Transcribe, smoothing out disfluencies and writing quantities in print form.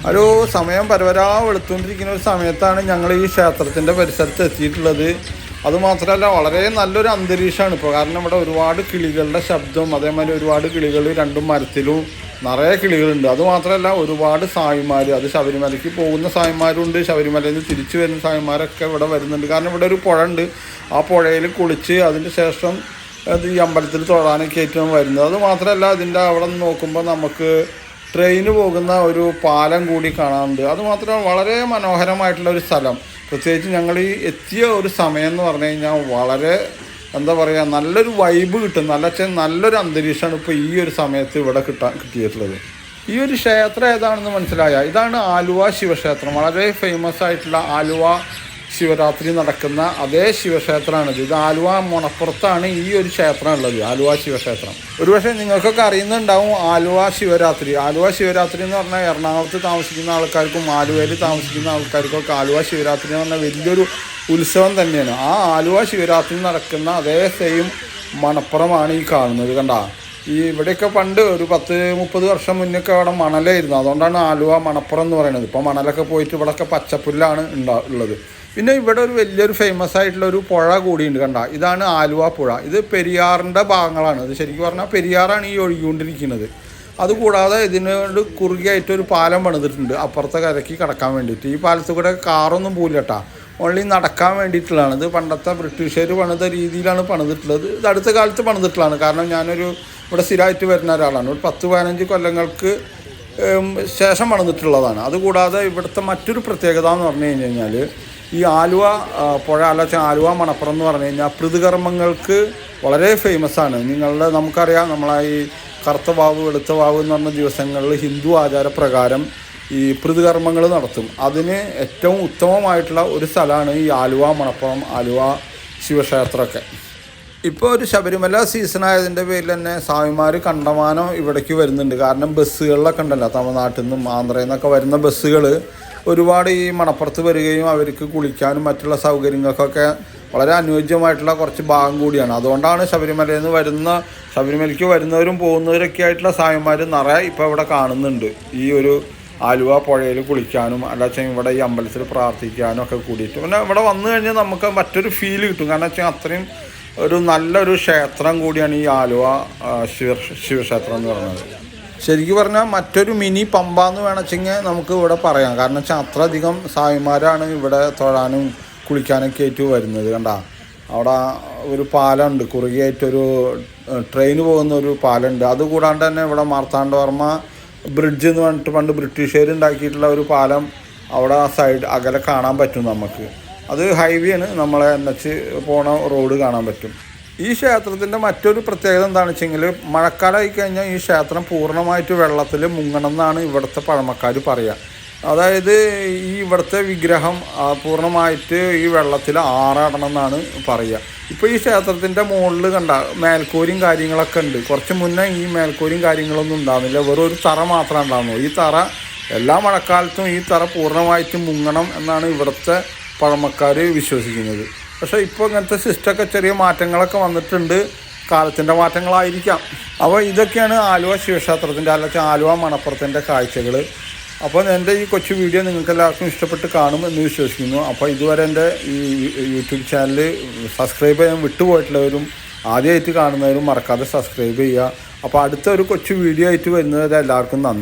ഒരു സമയം പരവരാ വെളുത്തുകൊണ്ടിരിക്കുന്ന ഒരു സമയത്താണ് ഞങ്ങൾ ഈ ക്ഷേത്രത്തിൻ്റെ പരിസരത്ത് എത്തിയിട്ടുള്ളത്. അതുമാത്രമല്ല വളരെ നല്ലൊരു അന്തരീക്ഷമാണ് ഇപ്പോൾ. കാരണം ഇവിടെ ഒരുപാട് കിളികളുടെ ശബ്ദം, അതേമാതിരി ഒരുപാട് കിളികൾ രണ്ടും മരത്തിലും നിറയെ കിളികളുണ്ട്. അതുമാത്രമല്ല ഒരുപാട് സായിമാർ, അത് ശബരിമലയ്ക്ക് പോകുന്ന സായിമാരുണ്ട്, ശബരിമലയിൽ നിന്ന് തിരിച്ചു വരുന്ന സായിമാരൊക്കെ ഇവിടെ വരുന്നുണ്ട്. കാരണം ഇവിടെ ഒരു പുഴ ഉണ്ട്, ആ പുഴയിൽ കുളിച്ച് അതിന് ശേഷം അത് ഈ അമ്പലത്തിൽ തൊഴാനൊക്കെ ഏറ്റവും വരുന്നത്. അതുമാത്രമല്ല ഇതിൻ്റെ അവിടെ നിന്ന് നോക്കുമ്പോൾ നമുക്ക് ട്രെയിന് പോകുന്ന ഒരു പാലം കൂടി കാണാറുണ്ട്. അതുമാത്രമല്ല വളരെ മനോഹരമായിട്ടുള്ള ഒരു സ്ഥലം. പ്രത്യേകിച്ച് ഞങ്ങൾ ഈ എത്തിയ ഒരു സമയം എന്ന് പറഞ്ഞു കഴിഞ്ഞാൽ വളരെ എന്താ പറയുക, നല്ലൊരു വൈബ് കിട്ടും, നല്ലൊരു അന്തരീക്ഷമാണ് ഇപ്പോൾ ഈ ഒരു സമയത്ത് ഇവിടെ കിട്ടിയിട്ടുള്ളത്. ഈ ഒരു ക്ഷേത്രം ഏതാണെന്ന് മനസ്സിലായ, ഇതാണ് ആലുവ ശിവക്ഷേത്രം. വളരെ ഫേമസ് ആയിട്ടുള്ള ആലുവ ശിവരാത്രി നടക്കുന്ന അതേ ശിവക്ഷേത്രമാണിത്. ഇത് ആലുവ മണപ്പുറത്താണ് ഈ ഒരു ക്ഷേത്രം ഉള്ളത്, ആലുവ ശിവക്ഷേത്രം. ഒരുപക്ഷെ നിങ്ങൾക്കൊക്കെ അറിയുന്നുണ്ടാവും ആലുവ ശിവരാത്രി. ആലുവ ശിവരാത്രി എന്ന് പറഞ്ഞാൽ എറണാകുളത്ത് താമസിക്കുന്ന ആൾക്കാർക്കും ആലുവയിൽ താമസിക്കുന്ന ആൾക്കാർക്കൊക്കെ ആലുവ ശിവരാത്രി എന്ന് പറഞ്ഞാൽ വലിയൊരു ഉത്സവം തന്നെയാണ്. ആ ആലുവ ശിവരാത്രി നടക്കുന്ന അതേ സെയിം മണപ്പുറമാണ് ഈ കാണുന്നത്. കണ്ടാ, ഈ ഇവിടെയൊക്കെ പണ്ട് ഒരു 10-30 വർഷം മുന്നൊക്കെ അവിടെ മണലായിരുന്നു. അതുകൊണ്ടാണ് ആലുവ മണപ്പുറം എന്ന് പറയുന്നത്. ഇപ്പോൾ മണലൊക്കെ പോയിട്ട് ഇവിടെയൊക്കെ പച്ചപ്പുല്ലാണ് ഉള്ളത്. പിന്നെ ഇവിടെ ഒരു വലിയൊരു ഫേമസ് ആയിട്ടുള്ള ഒരു പുഴ കൂടിയുണ്ട്. കണ്ട, ഇതാണ് ആലുവ പുഴ. ഇത് പെരിയാറിൻ്റെ ഭാഗങ്ങളാണ്. ഇത് ശരിക്കും പറഞ്ഞാൽ പെരിയാറാണ് ഈ ഒഴുകിക്കൊണ്ടിരിക്കുന്നത്. അതുകൂടാതെ ഇതിനോട് കുറുകയായിട്ട് ഒരു പാലം പണിതിട്ടുണ്ട് അപ്പുറത്തെ കരയ്ക്ക് കടക്കാൻ വേണ്ടിയിട്ട്. ഈ പാലത്തിൽ കൂടെ കാറൊന്നും പോകില്ല കേട്ടോ, ഓൺലി നടക്കാൻ വേണ്ടിയിട്ടുള്ളതാണ്. ഇത് പണ്ടത്തെ ബ്രിട്ടീഷുകാർ പണിത രീതിയിലാണ് പണിതിട്ടുള്ളത്. ഇത് അടുത്ത കാലത്ത് പണിതിട്ടുള്ളതാണ്. കാരണം ഞാനൊരു ഇവിടെ സ്ഥിരമായിട്ട് വരുന്ന ഒരാളാണ്. ഒരു 10-15 കൊല്ലങ്ങൾക്ക് ശേഷം പണിതിട്ടുള്ളതാണ്. അതുകൂടാതെ ഇവിടുത്തെ മറ്റൊരു പ്രത്യേകത എന്ന് പറഞ്ഞു കഴിഞ്ഞാൽ ഈ ആലുവ പുഴ ആലുവ മണപ്പുറം എന്ന് പറഞ്ഞു കഴിഞ്ഞാൽ പ്രതികർമ്മങ്ങൾക്ക് വളരെ ഫേമസ് ആണ്. നമുക്കറിയാം, നമ്മളെ ഈ കറുത്ത വാവ് വെളുത്ത വാവ് എന്ന് പറഞ്ഞ ദിവസങ്ങളിൽ ഹിന്ദു ആചാരപ്രകാരം ഈ പ്രതികർമ്മങ്ങൾ നടത്തും. അതിന് ഏറ്റവും ഉത്തമമായിട്ടുള്ള ഒരു സ്ഥലമാണ് ഈ ആലുവ മണപ്പുറം, ആലുവ ശിവക്ഷേത്രമൊക്കെ. ഇപ്പോൾ ഒരു ശബരിമല സീസണായതിൻ്റെ പേരിൽ തന്നെ സ്വാമിമാർ കണ്ടമാനം ഇവിടേക്ക് വരുന്നുണ്ട്. കാരണം ബസ്സുകളിലൊക്കെ ഉണ്ടല്ലോ, തമിഴ്നാട്ടിൽ നിന്നും ആന്ധ്രയിൽ നിന്നൊക്കെ വരുന്ന ബസ്സുകൾ ഒരുപാട് ഈ മണപ്പുറത്ത് വരികയും അവർക്ക് കുളിക്കാനും മറ്റുള്ള സൗകര്യങ്ങൾക്കൊക്കെ വളരെ അനുയോജ്യമായിട്ടുള്ള കുറച്ച് ഭാഗം കൂടിയാണ്. അതുകൊണ്ടാണ് ശബരിമലയ്ക്ക് വരുന്നവരും പോകുന്നവരൊക്കെ ആയിട്ടുള്ള സ്വാമിമാർ നിറയെ ഇപ്പോൾ ഇവിടെ കാണുന്നുണ്ട്. ഈ ഒരു ആലുവ പുഴയിൽ കുളിക്കാനും അല്ലാച്ച ഇവിടെ ഈ അമ്പലത്തിൽ പ്രാർത്ഥിക്കാനും ഒക്കെ കൂടിയിട്ട്. പിന്നെ ഇവിടെ വന്നു കഴിഞ്ഞാൽ നമുക്ക് മറ്റൊരു ഫീൽ കിട്ടും. കാരണം വെച്ചാൽ അത്രയും ഒരു നല്ലൊരു ക്ഷേത്രം കൂടിയാണ് ഈ ആലുവ ശിവക്ഷേത്രം എന്ന് പറയുന്നത്. ശരിക്കും പറഞ്ഞാൽ മറ്റൊരു മിനി പമ്പ എന്ന് വേണമെങ്കിൽ നമുക്ക് ഇവിടെ പറയാം. കാരണം വെച്ചാൽ അത്രയധികം സ്വാമിമാരാണ് ഇവിടെ തൊഴാനും കുളിക്കാനൊക്കെ ആയിട്ട് വരുന്നത്. കണ്ട, അവിടെ ഒരു പാലമുണ്ട്, കുറുകയായിട്ടൊരു ട്രെയിൻ പോകുന്ന ഒരു പാലമുണ്ട്. അതുകൂടാണ്ട് തന്നെ ഇവിടെ മാർത്താണ്ഡവർമ്മ ബ്രിഡ്ജ് എന്ന് പറഞ്ഞിട്ട് പണ്ട് ബ്രിട്ടീഷുകാർ ഉണ്ടാക്കിയിട്ടുള്ള ഒരു പാലം അവിടെ സൈഡ് അകലെ കാണാൻ പറ്റും നമുക്ക്. അത് ഹൈവേ ആണ്, നമ്മളെ NH പോണ റോഡ് കാണാൻ പറ്റും. ഈ ക്ഷേത്രത്തിൻ്റെ മറ്റൊരു പ്രത്യേകത എന്താണെന്ന് വെച്ചെങ്കിൽ മഴക്കാലമായി കഴിഞ്ഞാൽ ഈ ക്ഷേത്രം പൂർണ്ണമായിട്ട് വെള്ളത്തിൽ മുങ്ങണം എന്നാണ് ഇവിടുത്തെ പഴമക്കാർ പറയുക. അതായത് ഈ ഇവിടുത്തെ വിഗ്രഹം പൂർണ്ണമായിട്ട് ഈ വെള്ളത്തിൽ ആറാടണം എന്നാണ് പറയുക. ഇപ്പോൾ ഈ ക്ഷേത്രത്തിൻ്റെ മുകളിൽ കണ്ട മേൽക്കൂരിയും കാര്യങ്ങളൊക്കെ ഉണ്ട്. കുറച്ച് മുന്നേ ഈ മേൽക്കൂരിയും കാര്യങ്ങളൊന്നും ഉണ്ടാകുന്നില്ല, വെറും ഒരു തറ മാത്രമേ ഉണ്ടാകുന്നു. ഈ തറ എല്ലാ മഴക്കാലത്തും ഈ തറ പൂർണ്ണമായിട്ടും മുങ്ങണം എന്നാണ് ഇവിടുത്തെ പഴമക്കാർ വിശ്വസിക്കുന്നത്. പക്ഷേ ഇപ്പോൾ ഇങ്ങനത്തെ സിസ്റ്റമൊക്കെ ചെറിയ മാറ്റങ്ങളൊക്കെ വന്നിട്ടുണ്ട്, കാലത്തിൻ്റെ മാറ്റങ്ങളായിരിക്കാം. അപ്പോൾ ഇതൊക്കെയാണ് ആലുവ ശിവക്ഷേത്രത്തിൻ്റെ അല്ലെങ്കിൽ ആലുവ മണപ്പുറത്തിൻ്റെ കാഴ്ചകൾ. അപ്പോൾ എൻ്റെ ഈ കൊച്ചു വീഡിയോ നിങ്ങൾക്ക് എല്ലാവർക്കും ഇഷ്ടപ്പെട്ട് കാണും എന്ന് വിശ്വസിക്കുന്നു. അപ്പോൾ ഇതുവരെ എൻ്റെ ഈ യൂട്യൂബ് ചാനൽ സബ്സ്ക്രൈബ് ചെയ്യാൻ വിട്ടുപോയിട്ടുള്ളവരും ആദ്യമായിട്ട് കാണുന്നവരും മറക്കാതെ സബ്സ്ക്രൈബ് ചെയ്യുക. അപ്പോൾ അടുത്ത ഒരു കൊച്ചു വീഡിയോ ആയിട്ട് വരുന്നത് എല്ലാവർക്കും നന്ദി.